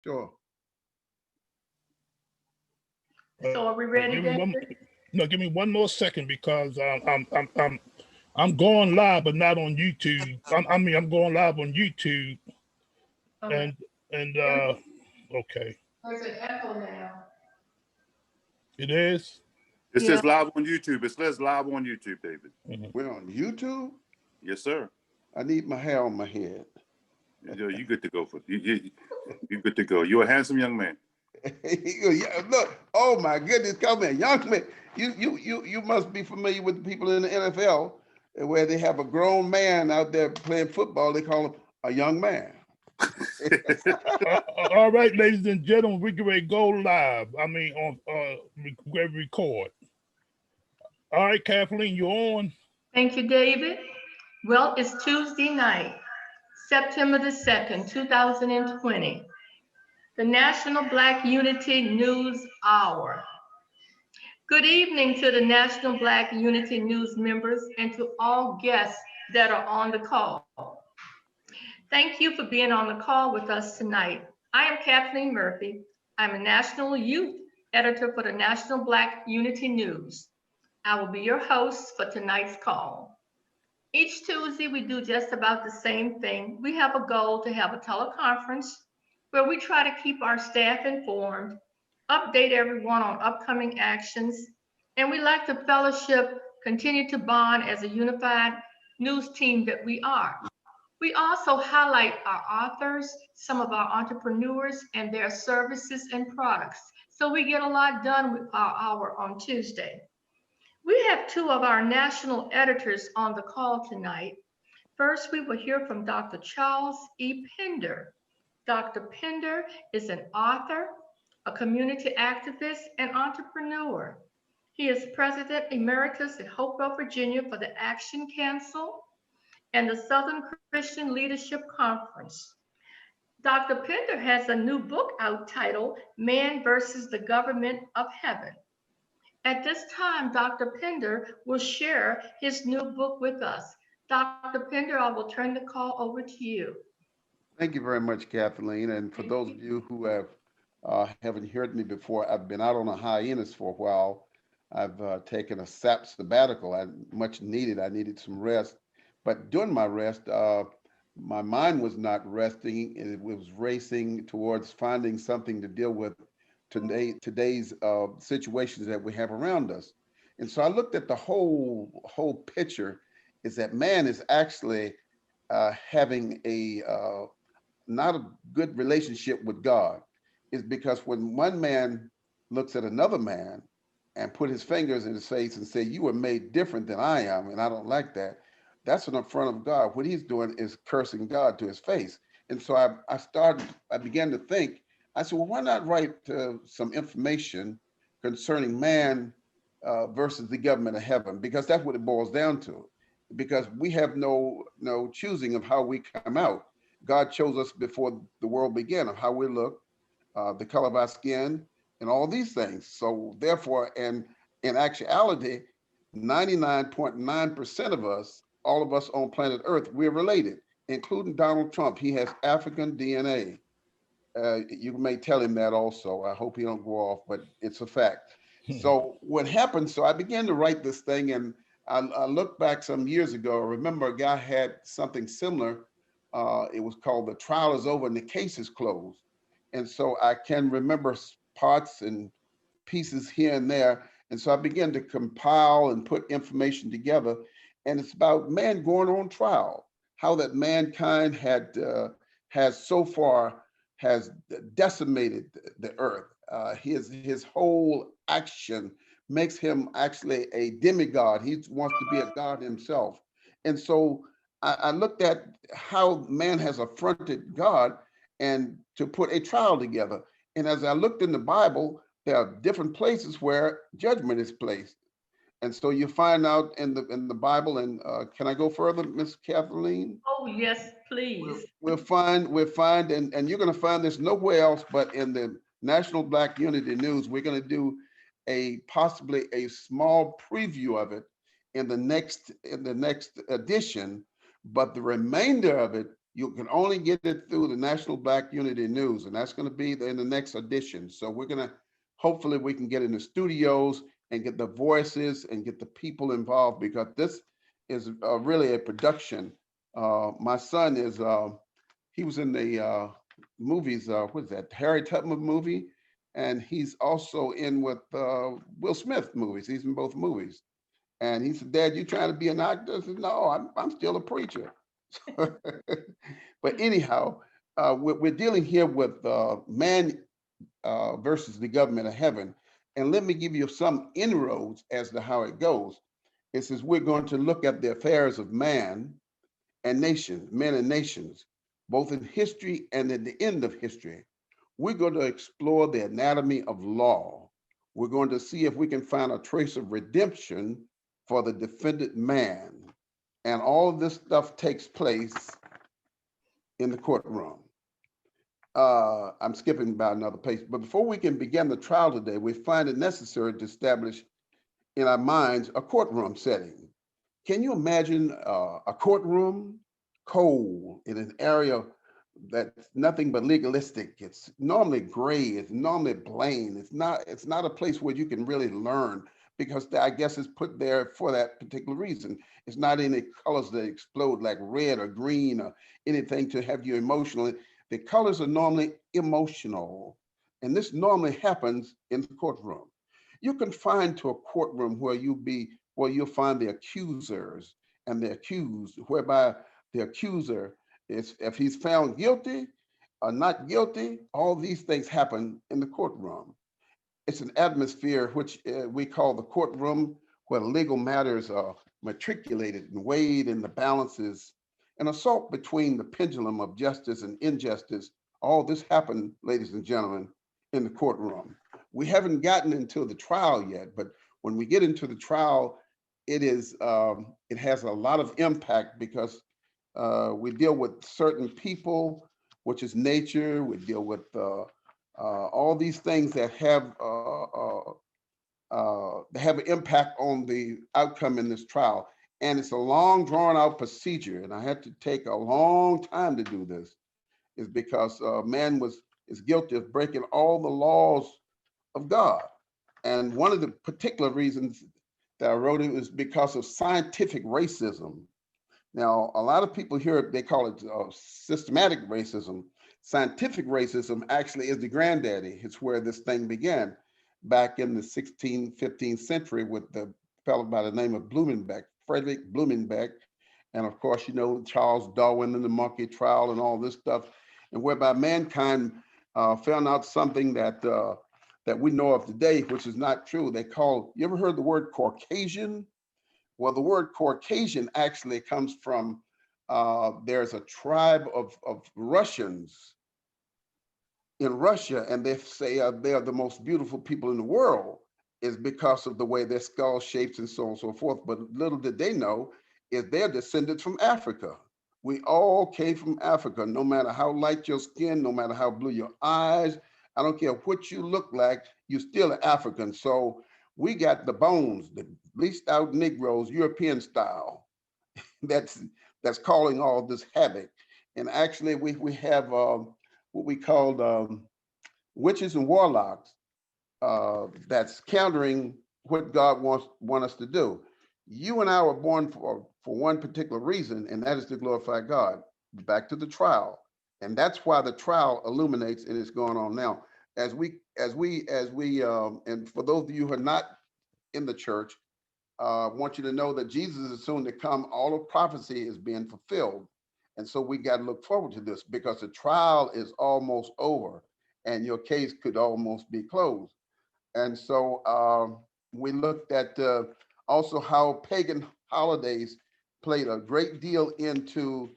Sure. So are we ready, Give me one. David? No, give me one more second because I'm going live, but not on YouTube. I'm going live on YouTube, Okay. and and okay, There's an echo now. it is. It Yeah. says live on YouTube. It says live on YouTube, David. Mhm. We're on YouTube. Yes, sir. I need my hair on my head. You good to go for you good to go. You're a handsome young man. Yeah, look. Oh my goodness, come here, young man. You must be familiar with the people in the NFL where they have a grown man out there playing football. They call him a young man. All right, ladies and gentlemen, we're ready to go live. I mean, on we record. All right, Kathleen, you're on. Thank you, David. Well, it's Tuesday night, September the 2nd, 2020. The National Black Unity News Hour. Good evening to the National Black Unity News members and to all guests that are on the call. Thank you for being on the call with us tonight. I am Kathleen Murphy. I'm a National Youth Editor for the National Black Unity News. I will be your host for tonight's call. Each Tuesday, we do just about the same thing. We have a goal to have a teleconference where we try to keep our staff informed, update everyone on upcoming actions, and we like to fellowship, continue to bond as a unified news team that we are. We also highlight our authors, some of our entrepreneurs, and their services and products. So we get a lot done with our hour on Tuesday. We have two of our national editors on the call tonight. First, we will hear from Dr. Charles E Pinder. Dr. Pinder is an author, a community activist, and entrepreneur. He is President Emeritus at Hopewell, Virginia for the Action Council and the Southern Christian Leadership Conference. Dr. Pinder has a new book out titled Man versus the Government of Heaven. At this time, Dr. Pinder will share his new book with us. Dr. Pinder, I will turn the call over to you. Thank you very much, Kathleen. And for those of you who haven't heard me before, I've been out on a hiatus for a while. I've taken a sabbatical. Much needed. I needed some rest. But during my rest, my mind was not resting. It was racing towards finding something to deal with today's situations that we have around us. And so I looked at the whole picture. Is that man is actually having a not a good relationship with God. Is because when one man looks at another man and put his fingers in his face and say, "You were made different than I am, and I don't like that." That's an affront of God. What he's doing is cursing God to his face. And so I began to think. I said, well, why not write some information concerning man versus the government of heaven? Because that's what it boils down to. Because we have no choosing of how we come out. God chose us before the world began of how we look, the color of our skin, and all these things. So therefore, and in actuality, 99.9% of us, all of us on planet Earth, we're related, including Donald Trump. He has African DNA. You may tell him that also. I hope he don't go off, but it's a fact. So what happened, so I began to write this thing, and I looked back some years ago. I remember a guy had something similar. It was called The Trial is Over and the Case is Closed. And so I can remember parts and pieces here and there. And so I began to compile and put information together. And it's about man going on trial, how that mankind has so far has decimated the earth. His whole action makes him actually a demigod. He wants to be a god himself. And so I looked at how man has affronted God and to put a trial together. And as I looked in the Bible, there are different places where judgment is placed. And so you find out in the Bible, and can I go further, Miss Kathleen? Oh, yes, please. We'll find, and you're going to find this nowhere else but in the National Black Unity News. We're going to do possibly a small preview of it in the next edition, but the remainder of it You can only get it through the National Black Unity News, and that's going to be in the next edition. So we're going to, hopefully we can get in the studios and get the voices and get the people involved, because this is really a production. My son is, he was in the movies, what is that, Harry Tubman movie? And he's also in with Will Smith movies. He's in both movies. And he said, Dad, you trying to be an actor? I said, no, I'm still a preacher. But anyhow, we're dealing here with man versus the government of heaven. And let me give you some inroads as to how it goes. It says we're going to look at the affairs of man and nations, men and nations, both in history and at the end of history. We're going to explore the anatomy of law. We're going to see if we can find a trace of redemption for the defended man. And all of this stuff takes place in the courtroom. I'm skipping by another page, but before we can begin the trial today, we find it necessary to establish in our minds a courtroom setting. Can you imagine a courtroom, cold, in an area that's nothing but legalistic? It's normally gray, it's normally bland. It's not a place where you can really learn, because I guess it's put there for that particular reason. It's not any colors that explode like red or green or anything to have you emotional. The colors are normally emotional, and this normally happens in the courtroom. You can find to a courtroom where you'll find the accusers and the accused, whereby the accuser is, if he's found guilty or not guilty, all these things happen in the courtroom. It's an atmosphere which we call the courtroom, where legal matters are matriculated and weighed in the balances. An assault between the pendulum of justice and injustice. All this happened, ladies and gentlemen, in the courtroom. We haven't gotten into the trial yet, but when we get into the trial, it has a lot of impact, because we deal with certain people, which is nature. We deal with all these things that have an impact on the outcome in this trial. And it's a long, drawn out procedure. And I had to take a long time to do this, is because man is guilty of breaking all the laws of God. And one of the particular reasons that I wrote it was because of scientific racism. Now, a lot of people here, they call it systematic racism. Scientific racism actually is the granddaddy. It's where this thing began back in the 16th, 15th century with the fellow by the name of Blumenbach, Frederick Blumenbach. And of course, you know, Charles Darwin and the monkey trial and all this stuff, and whereby mankind found out something that we know of today, which is not true. You ever heard the word Caucasian? Well, the word Caucasian actually comes from, there's a tribe of Russians in Russia, and they say they are the most beautiful people in the world, is because of the way their skull shapes and so on and so forth. But little did they know is they're descended from Africa. We all came from Africa, no matter how light your skin, no matter how blue your eyes. I don't care what you look like, you're still an African. So we got the bones, the bleached out Negroes, European style, that's causing all this havoc. And actually we have what we call witches and warlocks, that's countering what God wants us to do. You and I were born for one particular reason, and that is to glorify God. Back to the trial, and that's why the trial illuminates, and it's going on now. As we, and for those of you who are not in the church, I want you to know that Jesus is soon to come. All of prophecy is being fulfilled, and so we got to look forward to this, because the trial is almost over, and your case could almost be closed. And so we looked at also how pagan holidays played a great deal into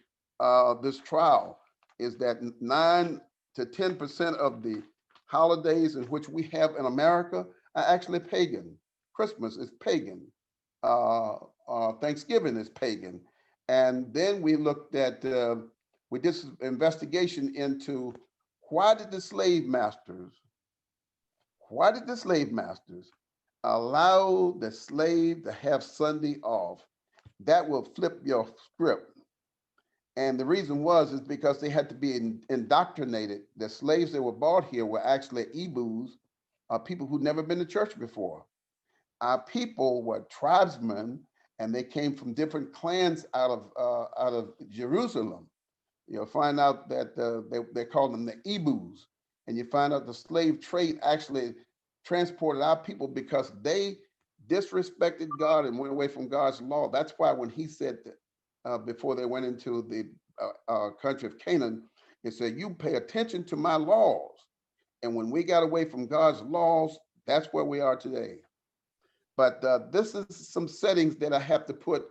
this trial. Is that 9 to 10% of the holidays in which we have in America are actually pagan. Christmas is pagan. Thanksgiving is pagan. And then we looked at, we did some investigation into why did the slave masters allow the slave to have Sunday off? That will flip your script. And the reason is because they had to be indoctrinated. The slaves that were bought here were actually Ebus, people who'd never been to church before. Our people were tribesmen, and they came from different clans out of Jerusalem. You'll find out that they call them the Ebus, and you find out the slave trade actually transported our people because they disrespected God and went away from God's law. That's why when he said before they went into the country of Canaan, he said, "You pay attention to my laws." And when we got away from God's laws, that's where we are today. But this is some settings that I have to put.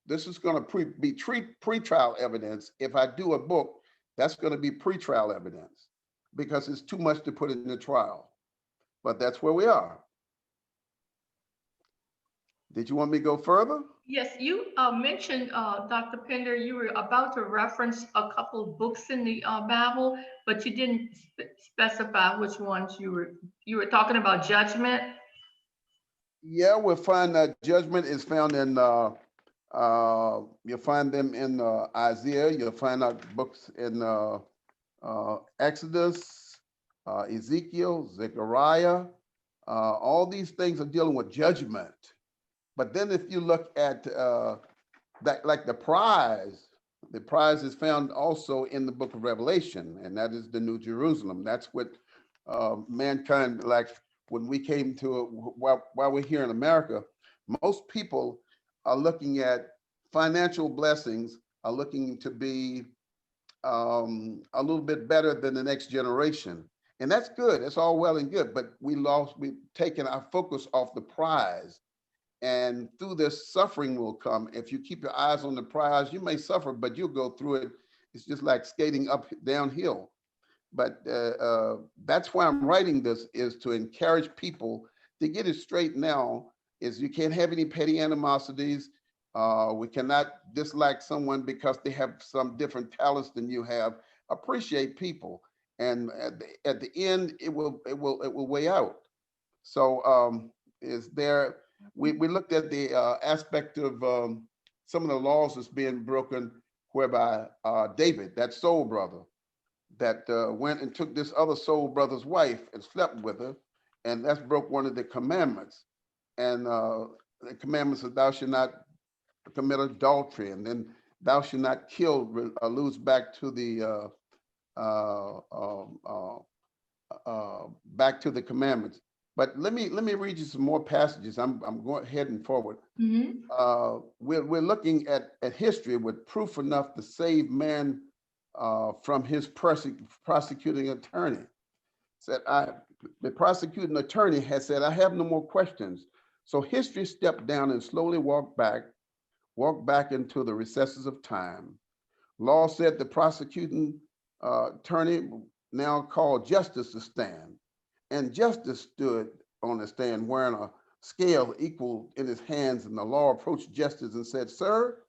This is going to be pre-trial evidence. If I do a book, that's going to be pre-trial evidence because it's too much to put in the trial. But that's where we are. Did you want me to go further? Yes, you mentioned, Dr. Pinder, you were about to reference a couple of books in the Bible, but you didn't specify which ones you were talking about. Judgment. Yeah, we'll find that judgment is found in, you'll find them in Isaiah. You'll find out books in Exodus, Ezekiel, Zechariah. All these things are dealing with judgment. But then if you look at that, like the prize is found also in the book of Revelation, and that is the New Jerusalem. That's what mankind, like when we came to it, while we're here in America, most people are looking at financial blessings, are looking to be a little bit better than the next generation. And that's good. It's all well and good, but we've taken our focus off the prize. And through this, suffering will come. If you keep your eyes on the prize, you may suffer, but you'll go through it. It's just like skating downhill. But that's why I'm writing this, is to encourage people to get it straight now, is you can't have any petty animosities. We cannot dislike someone because they have some different talents than you have. Appreciate people. And at the end, it will weigh out. So we looked at the aspect of some of the laws that's being broken, whereby David, that soul brother, that went and took this other soul brother's wife and slept with her, and that's broke one of the commandments. And the commandments of thou shalt not commit adultery, and then thou shalt not kill, alludes back to the commandments. But let me read you some more passages. I'm going heading forward. Mm-hmm. We're looking at history with proof enough to save man from his prosecuting attorney. Said the prosecuting attorney has said, "I have no more questions." So history stepped down and slowly walked back into the recesses of time. Law said the prosecuting attorney now called justice to stand. And justice stood on the stand wearing a scale equal in his hands, and the law approached justice and said, "Sir,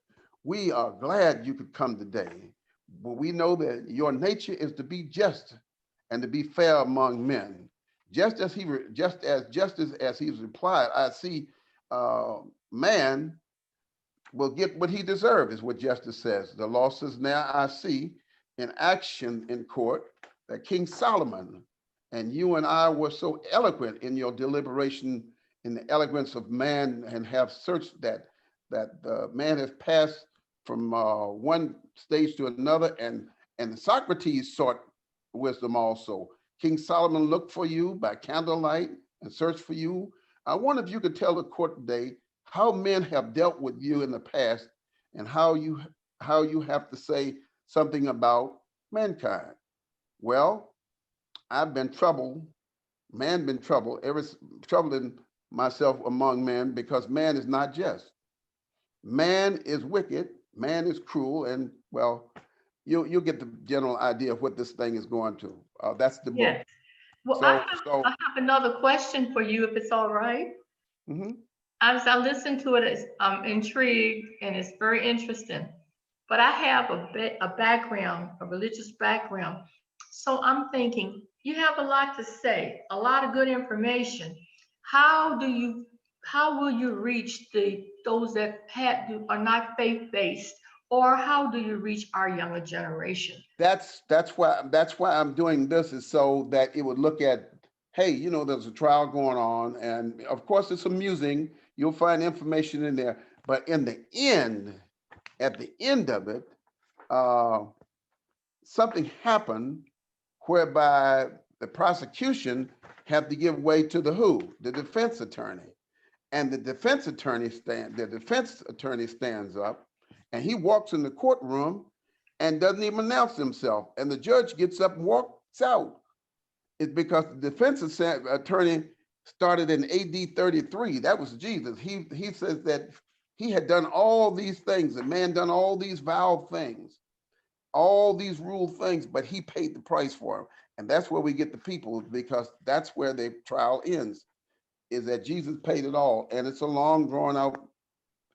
we are glad you could come today, but we know that your nature is to be just and to be fair among men." Just as justice as he's replied, "I see man will get what he deserves," is what justice says. The law says, "Now I see in action in court that King Solomon and you and I were so eloquent in your deliberation in the eloquence of man, and have searched that man has passed from one stage to another, and Socrates sought wisdom also. King Solomon looked for you by candlelight and searched for you. I wonder if you could tell the court today how men have dealt with you in the past, and how you have to say something about mankind." Well, I've been troubled, troubling myself among men, because man is not just. Man is wicked, man is cruel, and well, you'll get the general idea of what this thing is going to. That's the book. Yes. Well, I have another question for you, if it's all right. Mm-hmm. As I listen to it, I'm intrigued and it's very interesting. But I have a background, a religious background. So I'm thinking, you have a lot to say, a lot of good information. How will you reach those that are not faith-based Or how do you reach our younger generation? That's why I'm doing this, is so that it would look at, hey, there's a trial going on, and of course it's amusing. You'll find information in there, but in the end, at the end of it, uh, something happened whereby the prosecution had to give way to the defense attorney. And the defense attorney stands up and he walks in the courtroom and doesn't even announce himself. And the judge gets up and walks out. It's because the defense attorney started in AD 33. That was Jesus. He says that he had done all these things. The man done all these vile things, all these rule things, but he paid the price for them. And that's where we get the people, because that's where the trial ends, is that Jesus paid it all. And it's a long drawn out,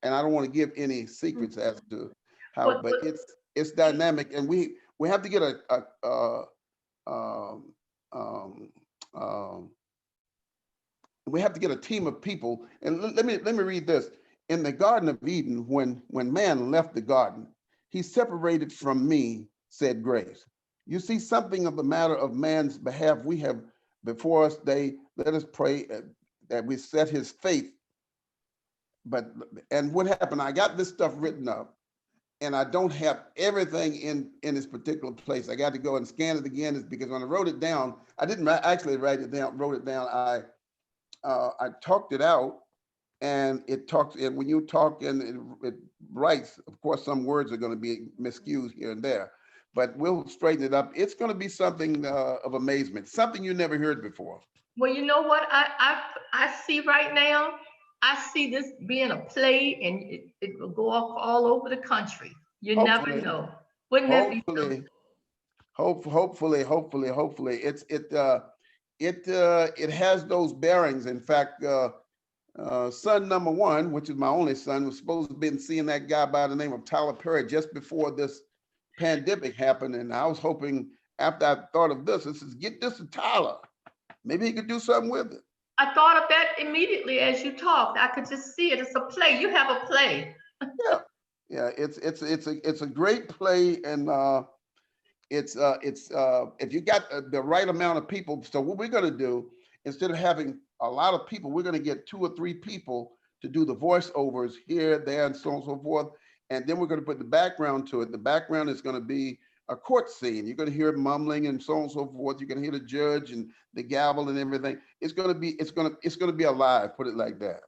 and I don't want to give any secrets as to how, but it's dynamic, and we have to get we have to get a team of people. And let me read this. In the Garden of Eden, when man left the garden, he separated from me, said grace. You see something of the matter of man's behalf we have before us. Let us pray that we set his faith. And what happened? I got this stuff written up, and I don't have everything in this particular place. I got to go and scan it again. Is because when I wrote it down, I didn't actually write it down. Wrote it down. I talked it out, and it talks. And when you talk and it writes, of course, some words are going to be miscued here and there, but we'll straighten it up. It's going to be something of amazement, something you never heard before. Well, you know what I see right now? I see this being a play, and it will go off all over the country. You never know. Wouldn't that be something? Hopefully, it has those bearings. In fact, son number one, which is my only son, was supposed to have been seeing that guy by the name of Tyler Perry just before this pandemic happened, and I was hoping, after I thought of this, get this to Tyler. Maybe he could do something with it. I thought of that immediately as you talked. I could just see it. It's a play. You have a play. Yeah. It's a great play, and it's if you got the right amount of people. So what we're going to do, instead of having a lot of people, we're going to get 2 or 3 people to do the voiceovers here, there, and so on and so forth. And then we're going to put the background to it. The background is going to be a court scene. You're going to hear mumbling and so on and so forth. You're going to hear the judge and the gavel and everything. It's going to be alive, put it like that.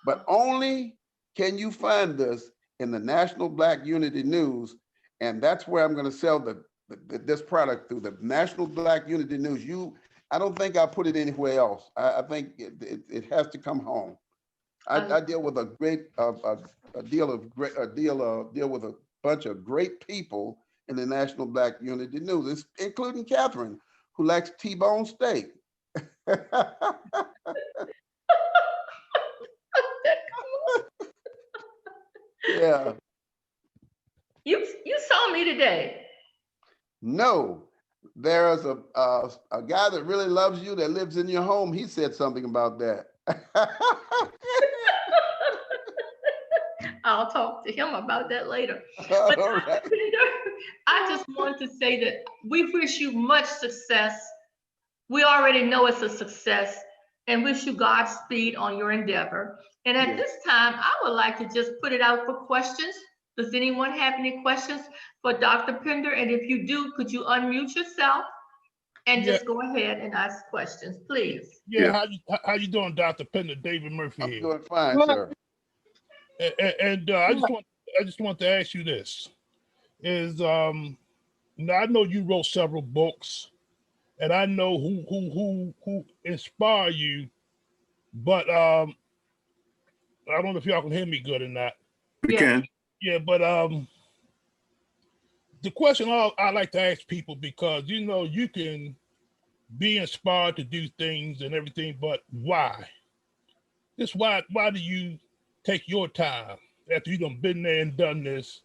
But only can you find this in the National Black Unity News, and that's where I'm going to sell this product, through the National Black Unity News. I don't think I'll put it anywhere else. I think it has to come home. I deal with deal with a bunch of great people in the National Black Unity News, including Catherine, who likes T-bone steak. Yeah. You saw me today. No, there's a guy that really loves you that lives in your home. He said something about that. I'll talk to him about that later. All But right. I just want to say that we wish you much success. We already know it's a success, and wish you Godspeed on your endeavor. And at this time, I would like to just put it out for questions. Does anyone have any questions for Dr. Pinder? And if you do, could you unmute yourself and just go ahead and ask questions, please? Yeah. How you doing, Dr. Pinder? David Murphy I'm here. doing fine, sir. And I just want to ask you this: is now I know you wrote several books, and I know who inspired you, but I don't know if y'all can hear me good or not. We can. Yeah, but the question I like to ask people, because you can be inspired to do things and everything, but why? Just why do you take your time after you done been there and done this?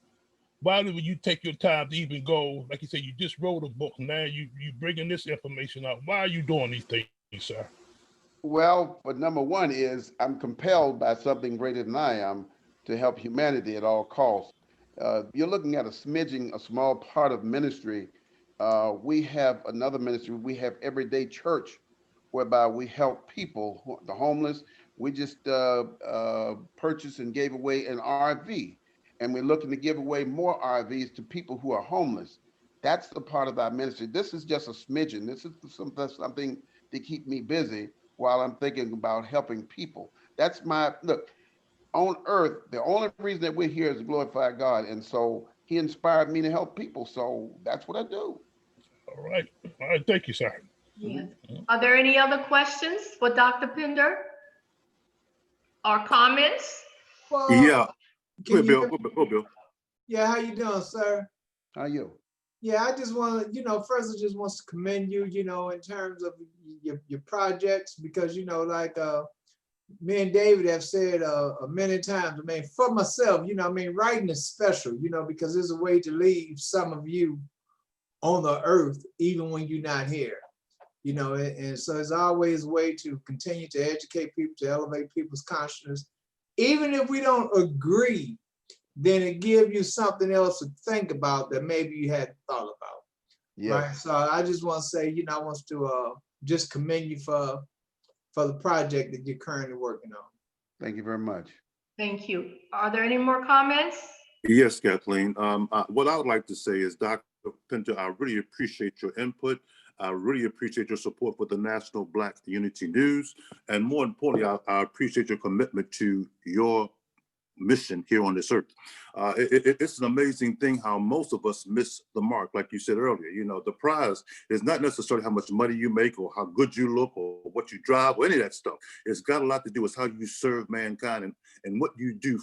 Why do you take your time to even go, like you said, you just wrote a book, now you bringing this information out? Why are you doing these things, sir? Well, but number one is I'm compelled by something greater than I am to help humanity at all costs. you're looking at a smidging, a small part of ministry. We have another ministry. We have Everyday Church, whereby we help people, the homeless. We just purchased and gave away an RV, and we're looking to give away more RVs to people who are homeless. That's the part of our ministry. This is just a smidgen. This is something to keep me busy while I'm thinking about helping people. That's my look on earth. The only reason that we're here is to glorify God, and so He inspired me to help people. So that's what I do. All right. All right. Thank you, sir. Yes. Are there any other questions for Dr. Pinder or comments? Well, Yeah. Go can ahead, you Bill. hear Go, me? Go, Bill. Yeah, how you doing, sir? How are you? Yeah, I just want to, first I just wants to commend you, in terms of your projects, because, like me and David have said many times, I mean, for myself, writing is special, because there's a way to leave some of you on the earth, even when you're not here, and so there's always a way to continue to educate people, to elevate people's consciousness. Even if we don't agree, then it gives you something else to think about that maybe you hadn't thought about. Yes. Right. So I just want to say, I want to just commend you for the project that you're currently working on. Thank you very much. Thank you. Are there any more comments? Yes, Kathleen. What I would like to say is, Dr. Pinder, I really appreciate your input. I really appreciate your support for the National Black Unity News. And more importantly, I appreciate your commitment to your mission here on this earth. It's an amazing thing how most of us miss the mark. Like you said earlier, the prize is not necessarily how much money you make or how good you look or what you drive or any of that stuff. It's got a lot to do with how you serve mankind and what you do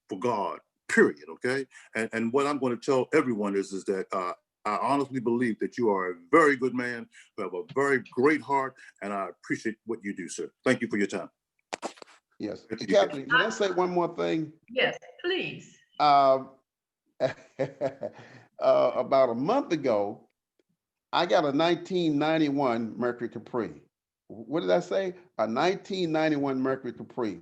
for God, period, okay? And what I'm going to tell everyone is that I honestly believe that you are a very good man, you have a very great heart, and I appreciate what you do, sir. Thank you for your time. Yes. Catherine, can I say one more thing? Yes, please. About a month ago, I got a 1991 Mercury Capri. What did I say? A 1991 Mercury Capri.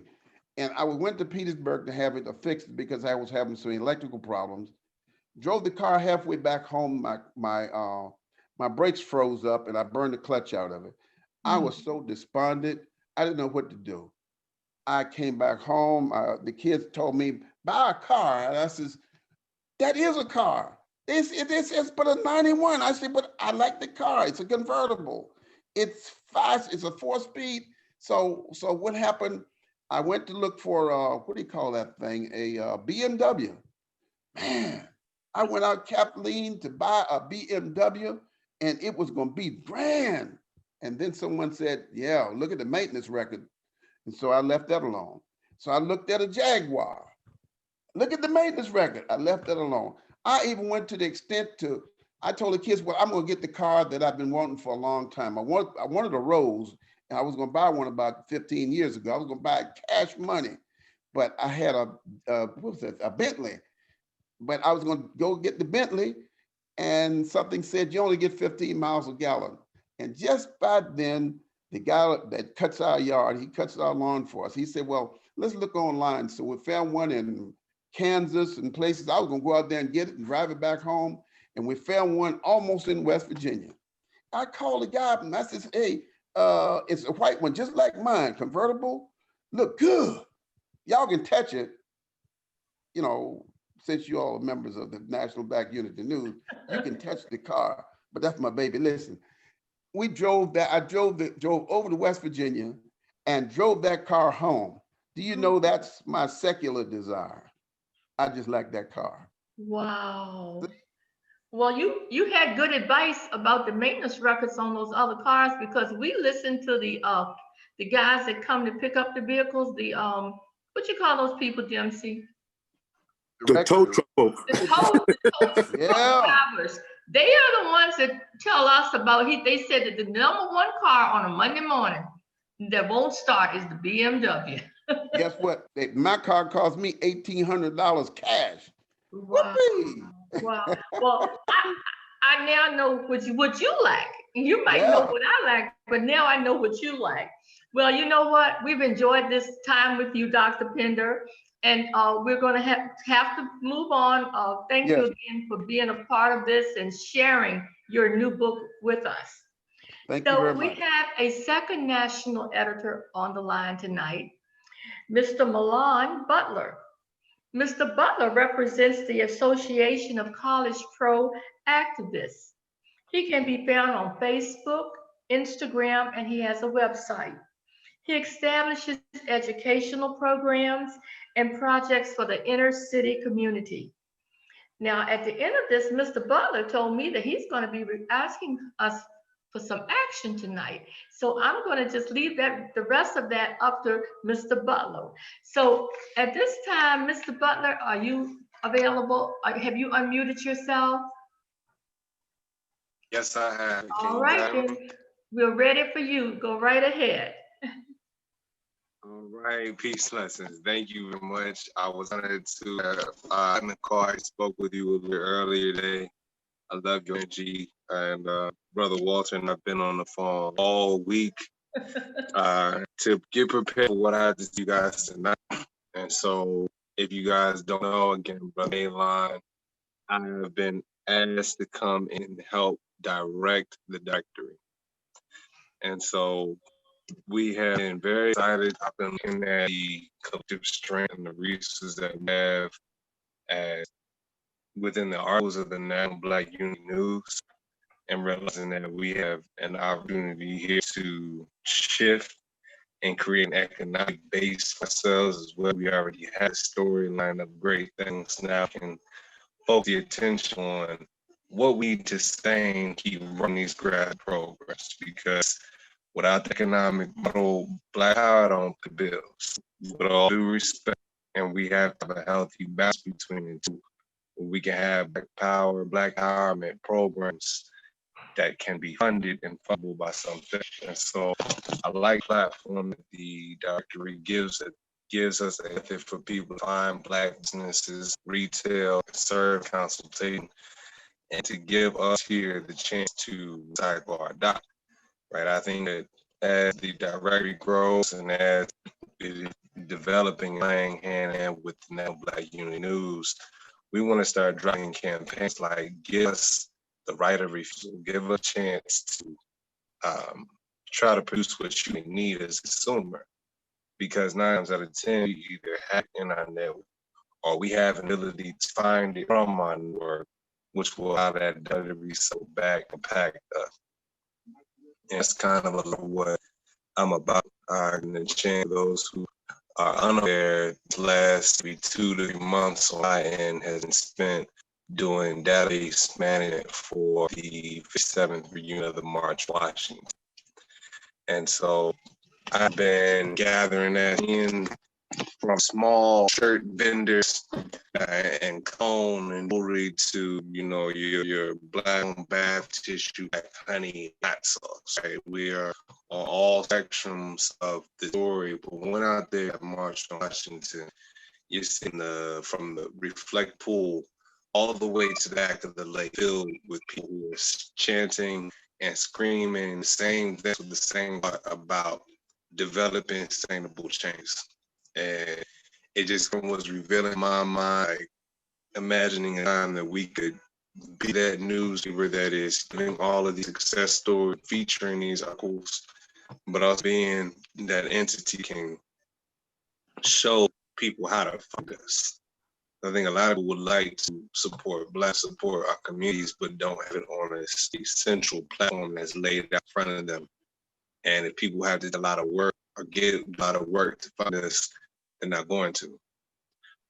And I went to Petersburg to have it fixed because I was having some electrical problems. Drove the car halfway back home. My brakes froze up and I burned the clutch out of it. I was so despondent. I didn't know what to do. I came back home. The kids told me, buy a car. And I says, that is a car. This is but a 91. I said, but I like the car. It's a convertible. It's fast. It's a 4-speed. So what happened? I went to look for, what do you call that thing? A BMW. Man, I went out, Kathleen, to buy a BMW, and it was going to be grand. And then someone said, yeah, look at the maintenance record. And so I left that alone. So I looked at a Jaguar. Look at the maintenance record. I left that alone. I even went to the extent I told the kids, well, I'm going to get the car that I've been wanting for a long time. I wanted a Rose, and I was going to buy one about 15 years ago. I was going to buy it cash money, but I had a Bentley. But I was going to go get the Bentley, and something said you only get 15 miles a gallon. And just by then, the guy that cuts our yard, he cuts our lawn for us. He said, well, let's look online. So we found one in Kansas and places. I was going to go out there and get it and drive it back home. And we found one almost in West Virginia. I called the guy up and I said, hey, it's a white one, just like mine, convertible. Look good. Y'all can touch it. Since you all are members of the National Black Unity News, you can touch the car. But that's my baby. Listen. We drove that. I drove over to West Virginia and drove that car home. Do you know that's my secular desire? I just like that car. Wow. Well, you had good advice about the maintenance records on those other cars, because we listened to the guys that come to pick up the vehicles. The what you call those people, DMC? The tow truck folks. The tow truck drivers. They are the ones that tell us about, they said that the number one car on a Monday morning that won't start is the BMW. Guess what? My car cost me $1,800 cash. Wow. Wow. Well, I now know what you like. You might know what I like, but now I know what you like. Well, you know what? We've enjoyed this time with you, Dr. Pinder. And we're going to have to move on. Thank you Yes. again for being a part of this and sharing your new book with us. Thank you So very we much. have a second national editor on the line tonight, Mr. Milan Butler. Mr. Butler represents the Association of College Pro Activists. He can be found on Facebook, Instagram, and he has a website. He establishes educational programs and projects for the inner city community. Now, at the end of this, Mr. Butler told me that he's going to be asking us for some action tonight. So I'm going to just leave the rest of that up to Mr. Butler. So at this time, Mr. Butler, are you available? Have you unmuted yourself? Yes, I have. All right, then we're ready for you. Go right ahead. All right, peace, lessons. Thank you very much. I was honored to in the car. I spoke with you a little earlier today. I love your energy, and Brother Walter and I've been on the phone all week to get prepared for what I have to do, you guys tonight. And so, if you guys don't know, again, Brother Mainline, I have been asked to come in and help direct the directory, and so we have been very excited. I've been looking at the collective strength and the resources that we have as within the articles of the National Black Unity News, and realizing that we have an opportunity here to shift and create an economic base for ourselves as well. We already had a storyline of great things. Now can focus the attention on what we need to sustain, keep running these grad programs, because without the economic model, Black power don't pay bills. With all due respect, and we have to have a healthy balance between the two. We can have Black power, Black empowerment programs that can be funded and funded by something. And so I like the platform that the directory gives us a method for people to find Black businesses, retail, serve consultation, and to give us here the chance to cycle our doc. Right. I think that as the directory grows and as it is developing, laying hand in hand with the National Black Unity News, we want to start driving campaigns like give us the right of refusal, give us a chance to try to produce what you need as a consumer. Because 9 times out of 10, we either have it in our network or we have an ability to find it from our network, which will allow that data to resold back and pack up. And it's kind of what I'm about. And the chance those who are unaware, the last 2 to 3 months on my end has been spent doing database management for the 57th reunion of the March Washington. And so I've been gathering that in from small shirt vendors and cone and jewelry to, your Black bath tissue, Black honey, hot sauce. Right? We are on all spectrums of the story. But when out there at March on Washington, you're seeing from the reflect pool all the way to the back of the lake filled with people who are chanting and screaming the same things with the same about developing sustainable change. And it just was revealing my mind, like imagining a time that we could be that newspaper that is giving all of these success stories, featuring these articles, but also being that entity can show people how to fund us. I think a lot of people would like to support our communities, but don't have it on a central platform that's laid out in front of them. And if people have to do a lot of work or get a lot of work to fund us, they're not going to.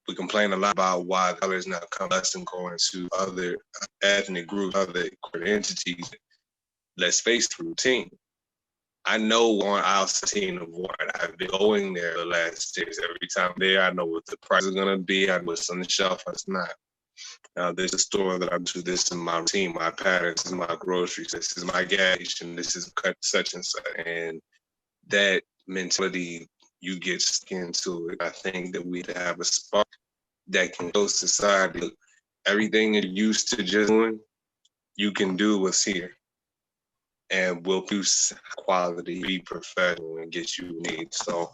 We complain a lot about why dollars not come less and going to other ethnic groups, other entities. Let's face the routine. I know on aisle 17 of Warren, I've been going there the last days. Every time I'm there, I know what the price is going to be. I know what's on the shelf, what's not. Now, there's a store that I go to. This is my routine, my pattern. This is my groceries. This is my gas station. This is such and such. And that mentality, you get stuck into it. I think that we have a spark that can show society everything you're used to just doing, you can do what's here. and will produce quality, be professional, and get you needs. So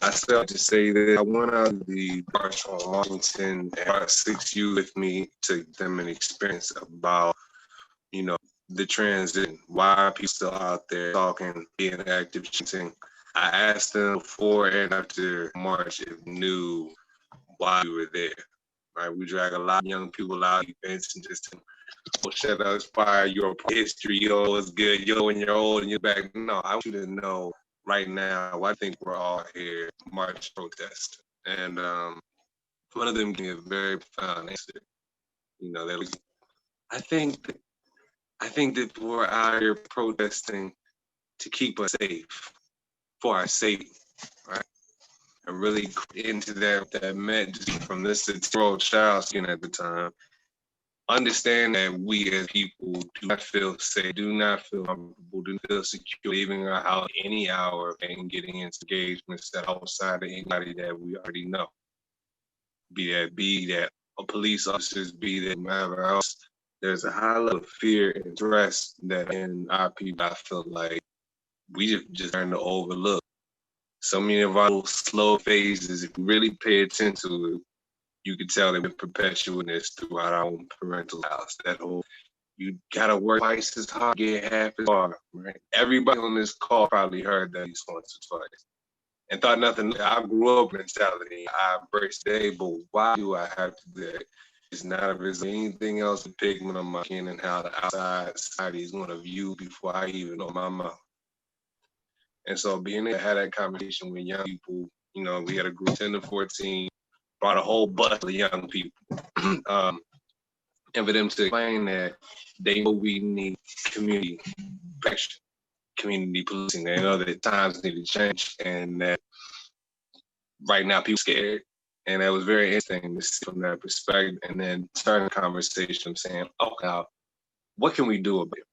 I still have to say that I went out to the March on Washington and brought 6 youth with me to give them an experience about, you know, the transition, why are people still out there talking, being active, chanting. I asked them before and after March if they knew why we were there. Right, we drag a lot of young people out events and just shut up, inspire your history, yo, it's good, yo, when you're old and you're back. No, I want you to know right now, I think we're all here march protest. And one of them gave me a very profound answer. You know, that was, I think that we're out here protesting to keep us safe, for our safety, right? And really into that meant just from this 6-year-old child at the time, understand that we as people do not feel safe, do not feel comfortable, do not feel secure leaving our house any hour and getting into engagements that outside of anybody that we already know. Be that a police officers, be that whoever else. There's a high level of fear and stress that in our people, I feel like we just learn to overlook. So many of our slow phases, if you really pay attention to it, you can tell that we're perpetuating this throughout our own parental house. That whole, you gotta work twice as hard, get half as hard, right? Everybody on this call probably heard that once or twice and thought nothing. I grew up in mentality. I embraced day, but why do I have to do that? It's not if there's anything else a pigment of my skin and how the outside society is going to view before I even open my mouth. And so being able to have that conversation with young people, you know, we had a group 10 to 14, brought a whole bunch of young people. And for them to explain that they know we need community protection, community policing. They know that times need to change and that right now people are scared. And that was very interesting to see from that perspective. And then turn the conversation saying, okay, now, what can we do about it?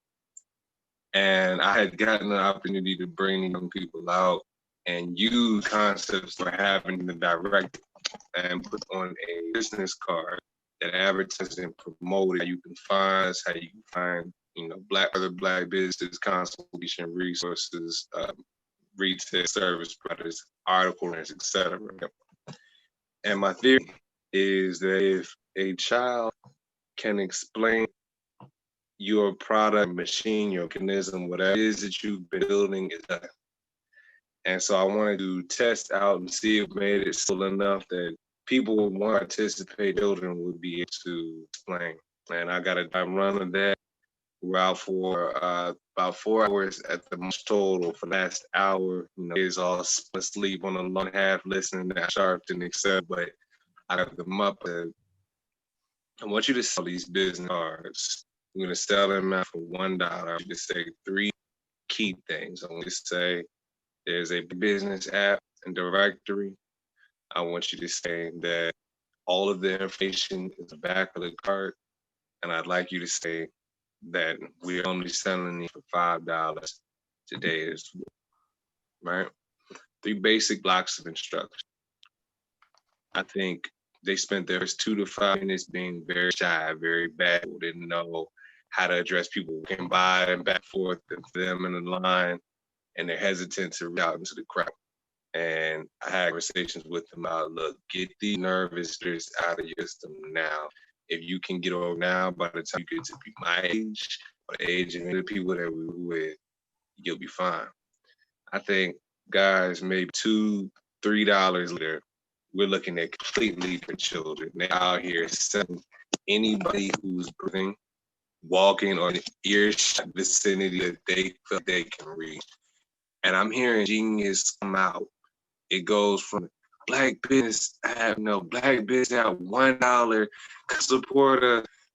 And I had gotten the opportunity to bring young people out and use concepts for having the direct and put on a business card that advertises and promotes how you can find us, how you can find, you know, other black businesses, consultation resources, retail service providers, articles, etc. And my theory is that if a child can explain your product, machine, your mechanism, whatever it is that you've been building is done. And so I wanted to test out and see if it made it still enough that people would want to participate, children would be able to explain. And I got a run of that. We're out for about 4 hours at the most total for the last hour. You know, kids all asleep on the long half listening to Sharpton, etc. But I got them up. And I want you to sell these business cards. I'm going to sell them out for $1. I want you to say 3 key things. I want you to say there's a business app and directory. I want you to say that all of the information is the back of the card. And I'd like you to say that we're only selling these for $5 today, right? 3 basic blocks of instruction. I think they spent their first 2 to 5 minutes being very shy, very bad, didn't know how to address people walking by and back and forth and them in the line, and they're hesitant to reach out into the crowd. And I had conversations with them about, look, get these nervousness out of your system now. If you can get over now, by the time you get to be my age or the age of the people that we were with, you'll be fine. I think, guys, maybe $2, $3 later, we're looking at completely different children. They're out here selling anybody who's breathing, walking or in earshot vicinity that they feel they can reach. And I'm hearing genius come out. It goes from black business, black business at $1.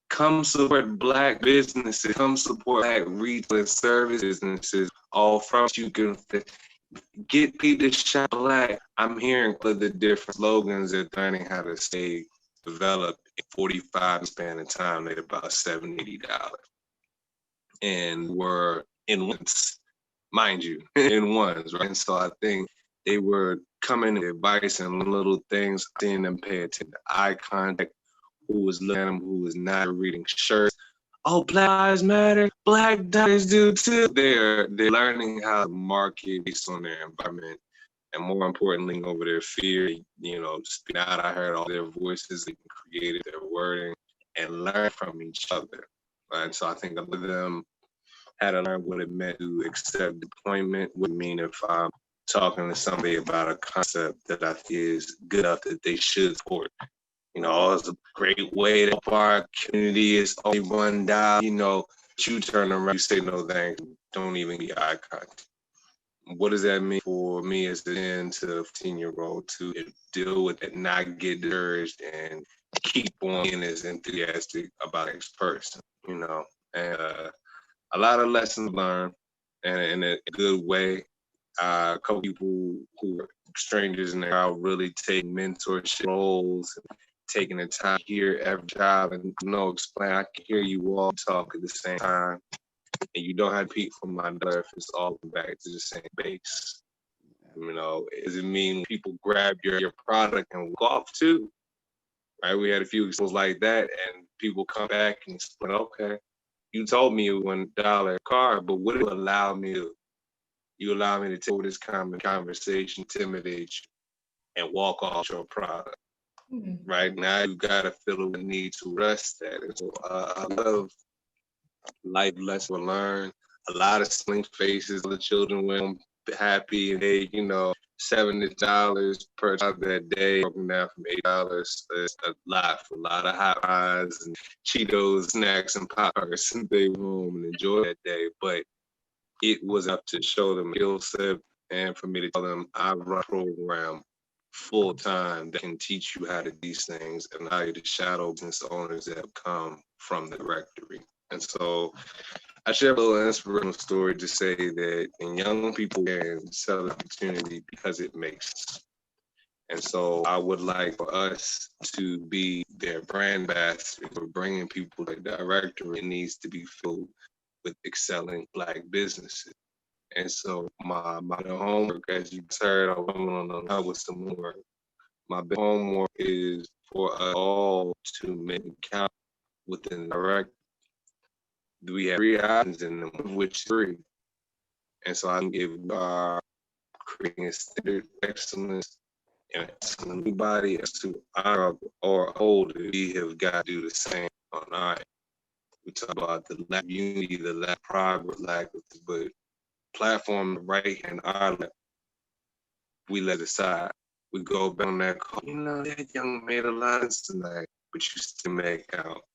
Come support black businesses, come support black retail and service businesses. All from you can get people to shop black. I'm hearing the different slogans they're learning how to stay developed in 45 span of time at about $70, $80. And were in ones, mind you, in ones, right? And so I think they were coming with advice and little things, seeing them pay attention to eye contact, who was looking at them, who was not reading shirts, oh, Black Lives Matter, Black Lives do too. They're learning how to market based on their environment, and more importantly, over their fear. Speak out. I heard all their voices, they created their wording, and learn from each other. Right. So I think a lot of them had to learn what it meant to accept deployment. What it mean if I'm talking to somebody about a concept that I think is good enough that they should support. It's a great way to help our community. It's only $1. You turn around, you say no thanks, don't even be eye contact. What does that mean for me as a 10 to 15-year-old to deal with it, not get discouraged, and keep on being as enthusiastic about the next person, And a lot of lessons learned, and in a good way. A couple people who are strangers in the crowd really take mentorship roles, taking the time to hear every job and explain. I can hear you all talk at the same time, and you don't have to repeat from my dollar if it's all back to the same base. Does it mean people grab your product and walk off too? Right? We had a few examples like that, and people come back and explain, okay, you told me it was $1 car, but what do you allow me to? You allow me to take over this conversation, intimidate you, and walk off your product. Mm-hmm. Right now, you gotta feel the need to rest that. And so a lot of life lessons were learned. A lot of sling faces. The children went happy, and they, $70 per child that day, broken down from $8. It's a lot for a lot of hot pies and Cheetos, snacks, and poppers. They went home and enjoyed that day, but it was up to show them skill set, and for me to tell them I run a program full time that can teach you how to do these things and allow you to shadow business owners that have come from the directory. And so I share a little inspirational story to say that young people can sell the opportunity because it makes sense. And so I would like for us to be their brand ambassador for bringing people to the directory. It needs to be filled with excelling Black businesses. And so my homework, as you heard, I'm on the with some homework. My homework is for us all to make it count within the directory. We have 3 options in them, which 3. And so I can give creating a standard excellence and anybody as to honor or hold it. We have got to do the same on our end. We talk about the lack of unity, the lack of progress, but platform right and our left, we let aside. We go back on that call. That young made a lot of sense tonight, but you still make out.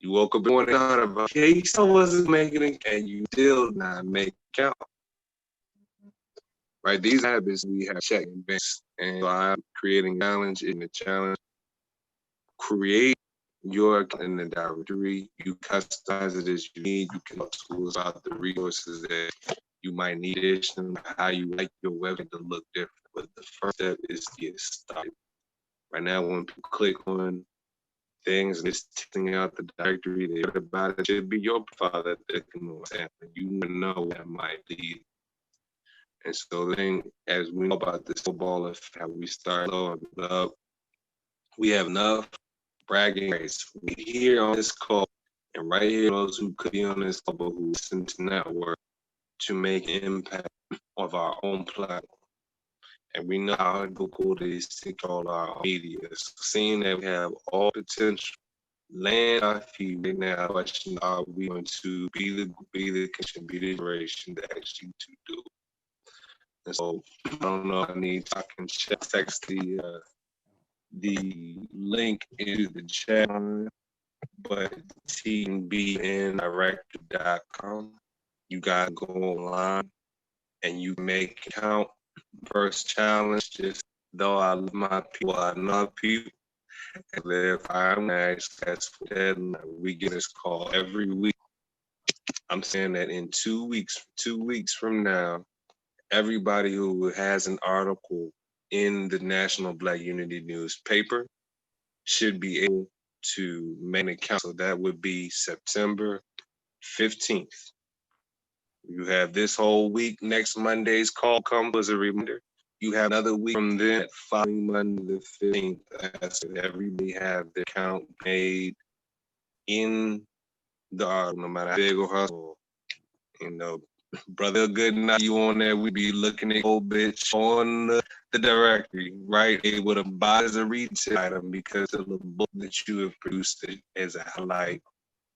You woke up in the morning and thought about, he still wasn't making it, and you still not make count. Right? These habits we have checked and base. And so I'm creating challenge in the challenge. Create your in the directory. You customize it as you need. You can talk tools about the resources that you might need, and how you like your website to look different. But the first step is to get started. Right now, when people click on things and it's taking out the directory, they heard about it should be your profile that they can know what's happening. You know what that might lead. And so then, as we know about this football effect, how we start low and up, we have enough bragging rights. We here on this call, and right here, those who could be on this call, but who listen to network, to make an impact of our own platform. And we know how difficult it is to control our media. So seeing that we have all potential, land our feet right now, question, are we going to be the generation that actually to do? And so I don't know, I can text the link into the chat, but TNBUN.com. You gotta go online and you make it count. First challenge, just though I love my people, I know people. And if I'm successful, then we get this call every week. I'm saying that in 2 weeks from now, everybody who has an article in the National Black Unity newspaper should be able to make an account. So that would be September 15th. You have this whole week. Next Monday's call comes as a reminder. You have another week from then, following Monday the 15th. Everybody have the account made in no matter how big or hustle, you know, brother, good night. You on there? We be looking at old bitch on the directory, right? It would have bought as a retail item because of the book that you have produced it as a highlight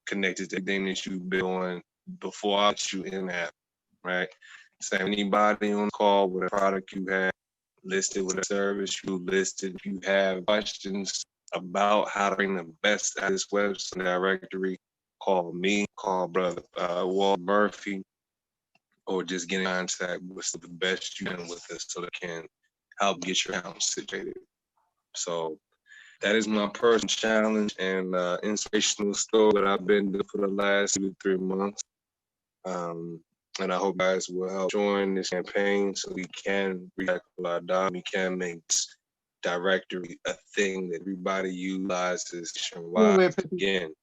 connected to everything that you've been on before I let you in that, right? So anybody on call with a product you have listed, with a service you listed, if you have questions about how to bring the best out of this website directory, call me, call brother Walt Murphy, or just get in contact with the best you can with us so they can help get your account situated. So that is my personal challenge and inspirational story that I've been doing for the last 2 to 3 months. And I hope you guys will help join this campaign so we can recycle our data. We can make this directory a thing that everybody utilizes nationwide. Again,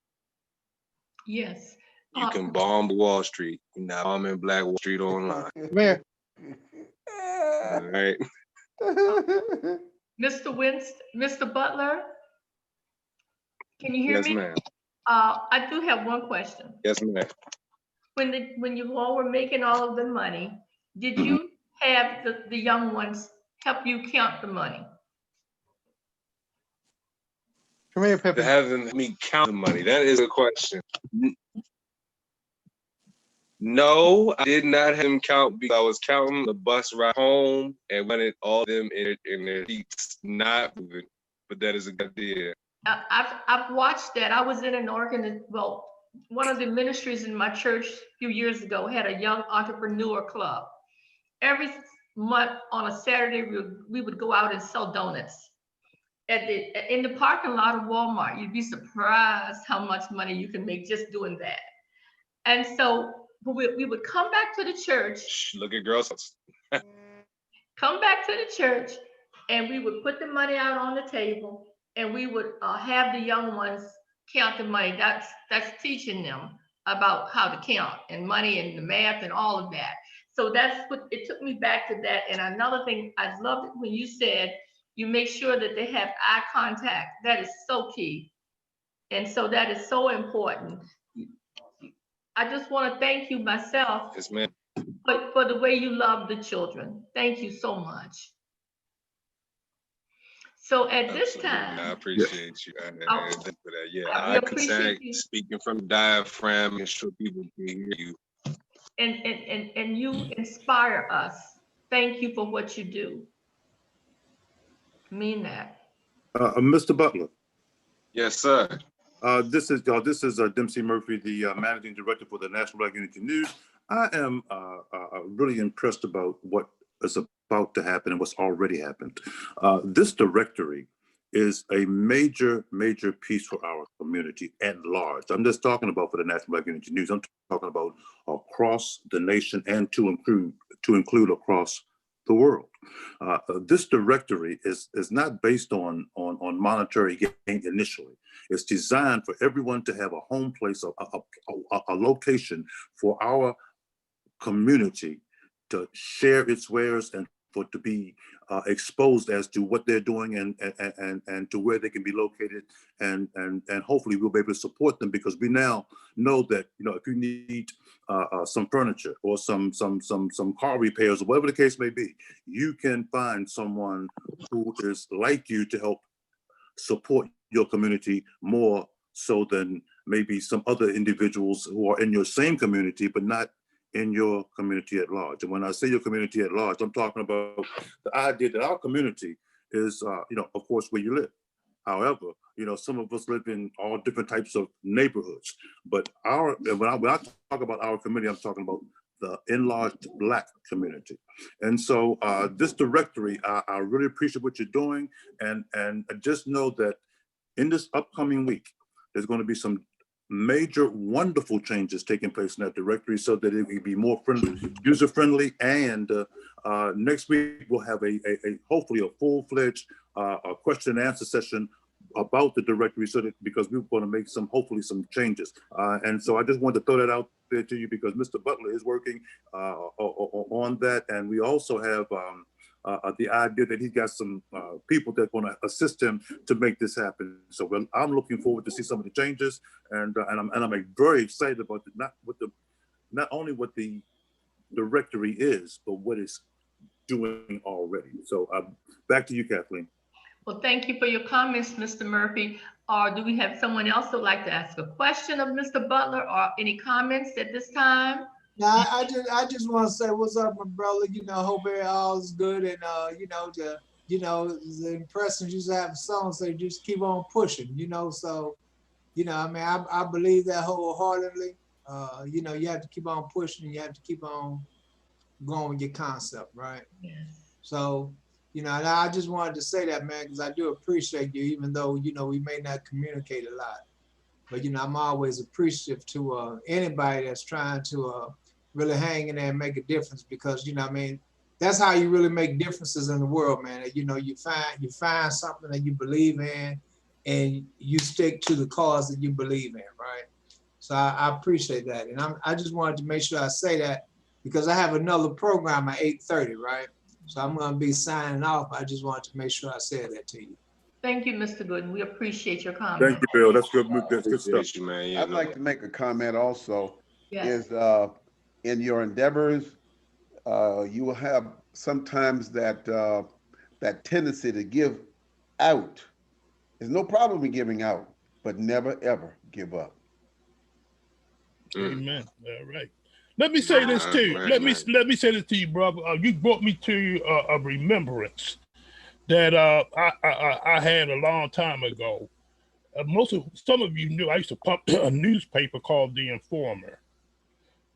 Yes. you can bomb Wall Street. You're not bombing Black Wall Street online. Mayor. All right. Mr. Butler, can you hear Yes, me? ma'am. I do have one question. Yes, ma'am. When you all were making all of the money, did you have the young ones help you count the money? Come here, Pippin. Having me count the money, that is a question. No, I did not have him count because I was counting the bus ride home and wanted all of them in their seats not moving. But that is a good idea. I've watched that. I was in an one of the ministries in my church a few years ago had a young entrepreneur club. Every month on a Saturday, we would go out and sell donuts in the parking lot of Walmart. You'd be surprised how much money you can make just doing that. And so we would come back to the church. Look at girls. Come back to the church, and we would put the money out on the table, and we would have the young ones count the money. That's teaching them about how to count and money and the math and all of that. So that's what it took me back to that. And another thing, I loved it when you said you make sure that they have eye contact. That is so key. And so that is so important. I just want to thank you myself. Yes, ma'am. But for the way you love the children. Thank you so much. So at this time, I appreciate you. Yeah, I appreciate you. Speaking from diaphragm, and sure people can hear you. And you inspire us. Thank you for what you do. I mean that. Mr. Butler. Yes, sir. This is Dempsey Murphy, the managing director for the National Black Unity News. I am really impressed about what is about to happen and what's already happened. This directory is a major piece for our community at large. I'm just talking about for the National Black Unity News. I'm talking about across the nation and to include across the world. This directory is not based on monetary gain initially. It's designed for everyone to have a home place, a location for our community to share its wares and for to be exposed as to what they're doing and to where they can be located, and hopefully we'll be able to support them, because we now know that, you know, if you need some furniture or some car repairs or whatever the case may be, you can find someone who is like you to help support your community more so than maybe some other individuals who are in your same community but not in your community at large. And when I say your community at large, I'm talking about the idea that our community is, you know, of course, where you live. However, you know, some of us live in all different types of neighborhoods. But when I talk about our community, I'm talking about the enlarged Black community. And so this directory, I really appreciate what you're doing. And just know that in this upcoming week, there's going to be some major, wonderful changes taking place in that directory so that it will be more friendly, user-friendly. And next week, we'll have hopefully a full-fledged question and answer session about the directory, so that, because we're going to make hopefully some changes. And so I just wanted to throw that out there to you, because Mr. Butler is working on that. And we also have the idea that he's got some people that are going to assist him to make this happen. So I'm looking forward to see some of the changes, and I'm very excited about not only what the directory is, but what it's doing already. So back to you, Kathleen. Well, thank you for your comments, Mr. Murphy. Do we have someone else who would like to ask a question of Mr. Butler, or any comments at this time? Now, I just want to say what's up, my brother. Hope all is good, and the impressions you have songs say just keep on pushing. So I believe that wholeheartedly. You have to keep on pushing, and you have to keep on going with your concept, right? Yes. So, and I just wanted to say that, man, because I do appreciate you, even though, we may not communicate a lot. But, I'm always appreciative to anybody that's trying to really hang in there and make a difference, because, that's how you really make differences in the world, man. You find something that you believe in, and you stick to the cause that you believe in, right? So I appreciate that. And I just wanted to make sure I say that, because I have another program at 8:30, right? So I'm going to be signing off. I just wanted to make sure I said that to you. Thank you, Mr. Gooden. We appreciate your comment. Thank you, Bill. That's good. That's good stuff. You, man. I'd like to make a comment also. Yes. Is in your endeavors, you will have sometimes that tendency to give out. There's no problem in giving out, but never ever give up. Amen. All right. Let me say this too. Let me say this to you, brother. You brought me to a remembrance that I had a long time ago. Some of you knew I used to pump a newspaper called The Informer,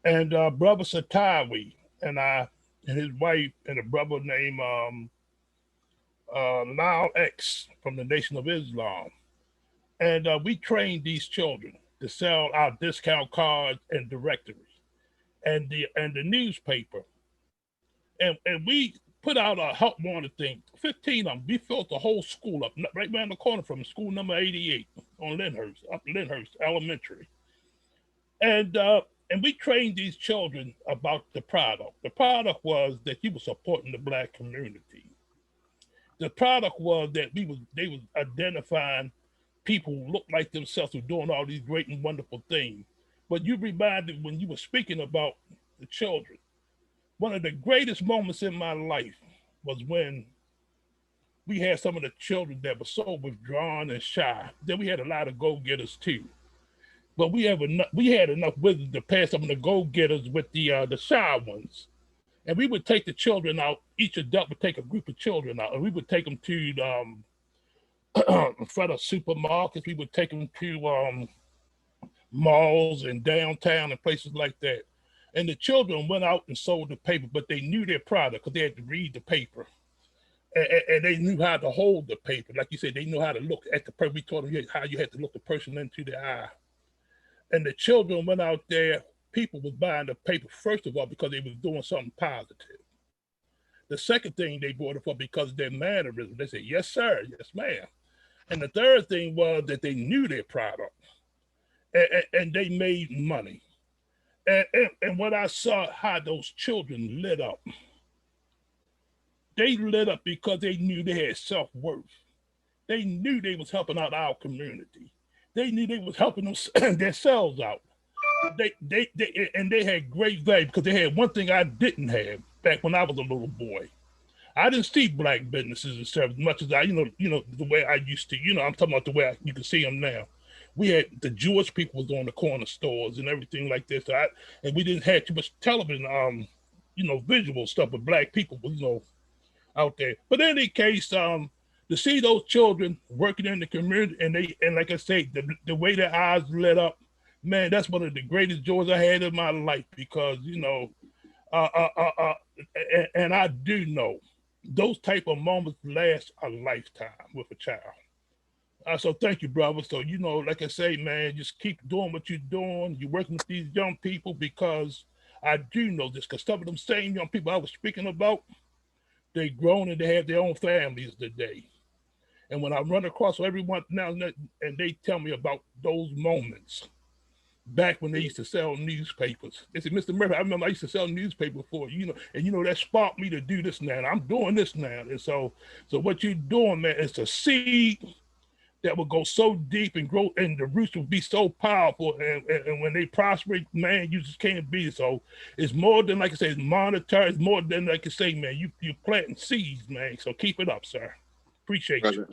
and brother Satawi and his wife and a brother named Lyle X from the Nation of Islam, and we trained these children to sell our discount cards and directories and the newspaper, and we put out a help wanted thing. 15 of them. We filled the whole school up right around the corner from school number 88 on Lyndhurst, up Lyndhurst Elementary, and we trained these children about the product. The product was that you were supporting the Black community. The product was that they was identifying people who look like themselves, who doing all these great and wonderful things. But you reminded, when you were speaking about the children, one of the greatest moments in my life was when we had some of the children that were so withdrawn and shy. Then we had a lot of go-getters too. But we had enough wisdom to pass some of the go-getters with the shy ones. And we would take the children out. Each adult would take a group of children out, and we would take them to in front of supermarkets. We would take them to malls and downtown and places like that. And the children went out and sold the paper, but they knew their product because they had to read the paper. And they knew how to hold the paper. Like you said, they knew how to look at the person. We taught them how you had to look the person into the eye. And the children went out there. People was buying the paper, first of all, because they was doing something positive. The second thing they bought it for because of their mannerism. They said, yes, sir, yes, ma'am. And the third thing was that they knew their product, and they made money. And when I saw how those children lit up, they lit up because they knew they had self-worth. They knew they was helping out our community. They knew they was helping themselves out. They had great value because they had one thing I didn't have back when I was a little boy. I didn't see Black businesses and stuff as much as I, the way I used to. I'm talking about the way you can see them now. We had the Jewish people was on the corner stores and everything like this. And we didn't have too much television, visual stuff, but Black people was, out there. But in any case, to see those children working in the community, and like I say, the way their eyes lit up, man, that's one of the greatest joys I had in my life, because, and I do know those type of moments last a lifetime with a child. So thank you, brother. So, like I say, man, just keep doing what you're doing. You're working with these young people, because I do know this, because some of them same young people I was speaking about, they grown and they have their own families today. And when I run across everyone now and they tell me about those moments back when they used to sell newspapers. They said, Mr. Murphy, I remember I used to sell newspapers for, and that sparked me to do this now. And I'm doing this now. And so what you're doing, man, is a seed that will go so deep and grow, and the roots will be so powerful. And when they prosper, man, you just can't beat it. So it's more than, like I say, it's monetary. It's more than, like I say, man, you're planting seeds, man. So keep it up, sir. Appreciate you.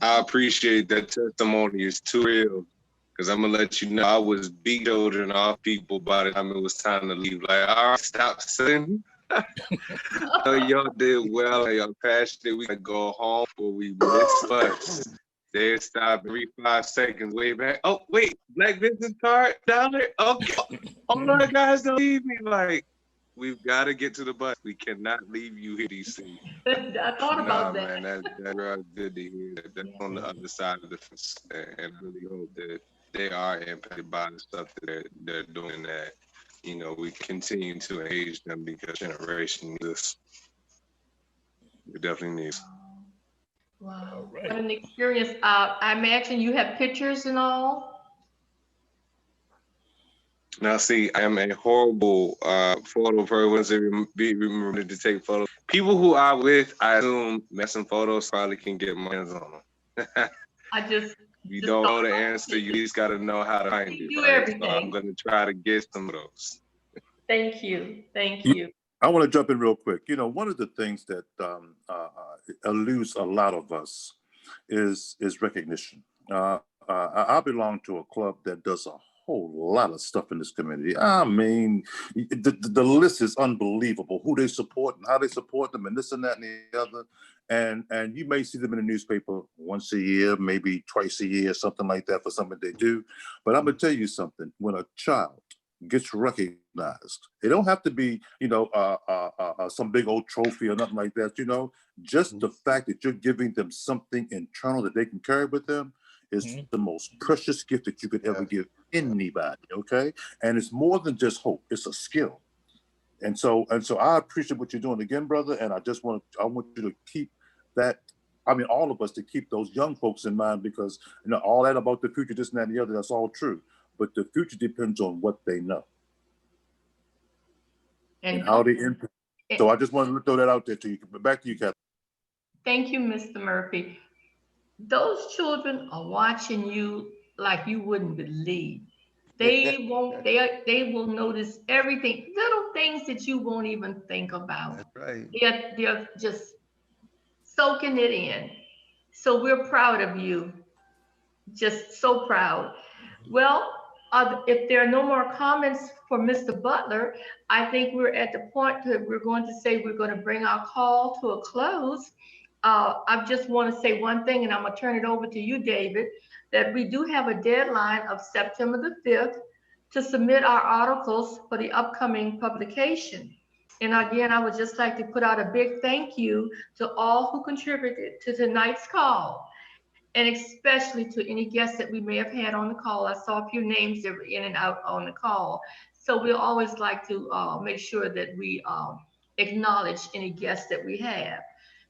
I appreciate that testimony. It's too real. Because I'm going to let you know, I was beat children off people by the time it was time to leave. Like, all right, stop sitting. Y'all did well. Y'all passionate. We got to go home before we miss bus. They stop every 5 seconds, way back. Oh, wait, black business card down there? Okay. Oh, my guys, don't leave me. Like, we've got to get to the bus. We cannot leave you here, DC. I thought about that. Man, that's real good to hear. That's on the other side of the fence. And I really hope that they are impacted by the stuff that they're doing, that, we continue to engage them, because generation needs this. We definitely need. Wow, Right. what an experience. I imagine you have pictures and all. Now, see, I am a horrible photo person. Be remembered to take photos. People who I'm with, I assume, messing photos probably can get my hands on them. You don't know the answer, you just got to know how to find it. Do Right? everything. So I'm going to try to get some of those. Thank you. Thank you. I want to jump in real quick. One of the things that eludes a lot of us is recognition. I belong to a club that does a whole lot of stuff in this community. I mean, the list is unbelievable, who they support and how they support them and this and that and the other. And you may see them in the newspaper once a year, maybe twice a year, something like that, for something they do. But I'm gonna tell you something, when a child gets recognized, it don't have to be, some big old trophy or nothing like that, just the fact that you're giving them something internal that they can carry with them is the most precious gift that you could ever give anybody, okay? And it's more than just hope, it's a skill. And so I appreciate what you're doing again, brother. And I want you to keep that, all of us to keep those young folks in mind, because all that about the future, this and that and the other, that's all true. But the future depends on what they know and how they impact. So I just wanted to throw that out there to you. Back to you, Kathleen. Thank you, Mr. Murphy. Those children are watching you like you wouldn't believe. They won't. They will notice everything, little things that you won't even think about. That's right. They're just soaking it in. So we're proud of you. Just so proud. Well, if there are no more comments for Mr. Butler, I think we're at the point that we're going to say we're going to bring our call to a close. I just want to say one thing, and I'm going to turn it over to you, David, that we do have a deadline of September the 5th to submit our articles for the upcoming publication. And again, I would just like to put out a big thank you to all who contributed to tonight's call, and especially to any guests that we may have had on the call. I saw a few names that were in and out on the call. So we'll always like to make sure that we acknowledge any guests that we have.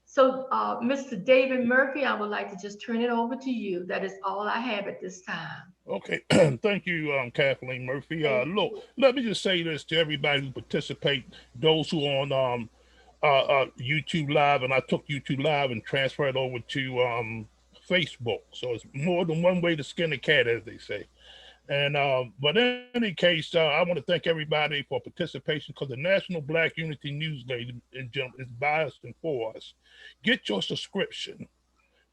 So Mr. David Murphy, I would like to just turn it over to you. That is all I have at this time. Okay, thank you, Kathleen Murphy. Look, let me just say this to everybody who participate, those who are on YouTube Live, and I took YouTube Live and transferred over to Facebook. So it's more than one way to skin a cat, as they say. And but in any case, I want to thank everybody for participation, because the National Black Unity News, ladies and gentlemen, is biased and for us. Get your subscription.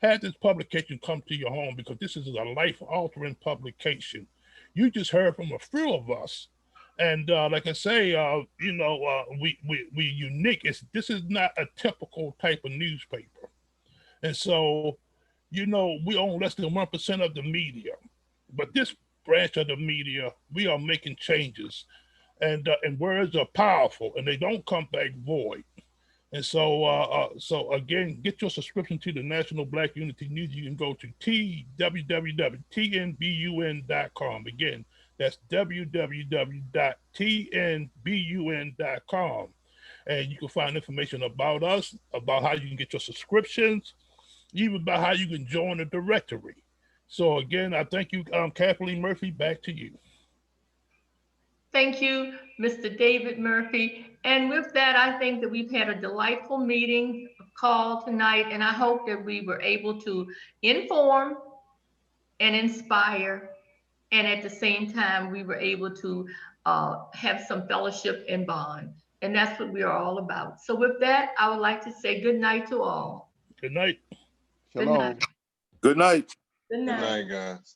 Have this publication come to your home, because this is a life-altering publication. You just heard from a few of us, and like I say, we unique. This is not a typical type of newspaper, and so we own less than 1% of the media, but this branch of the media, we are making changes, and words are powerful, and they don't come back void. And so, again, get your subscription to the National Black Unity News. You can go to www.tnbun.com. Again, that's www.tnbun.com. And you can find information about us, about how you can get your subscriptions, even about how you can join the directory. So again, I thank you, Kathleen Murphy, back to you. Thank you, Mr. David Murphy. And with that, I think that we've had a delightful meeting call tonight, and I hope that we were able to inform and inspire, and at the same time, we were able to have some fellowship and bond. And that's what we are all about. So with that, I would like to say good night to all. Good night. Good Shalom. night. Good night. Good Good night. night, guys.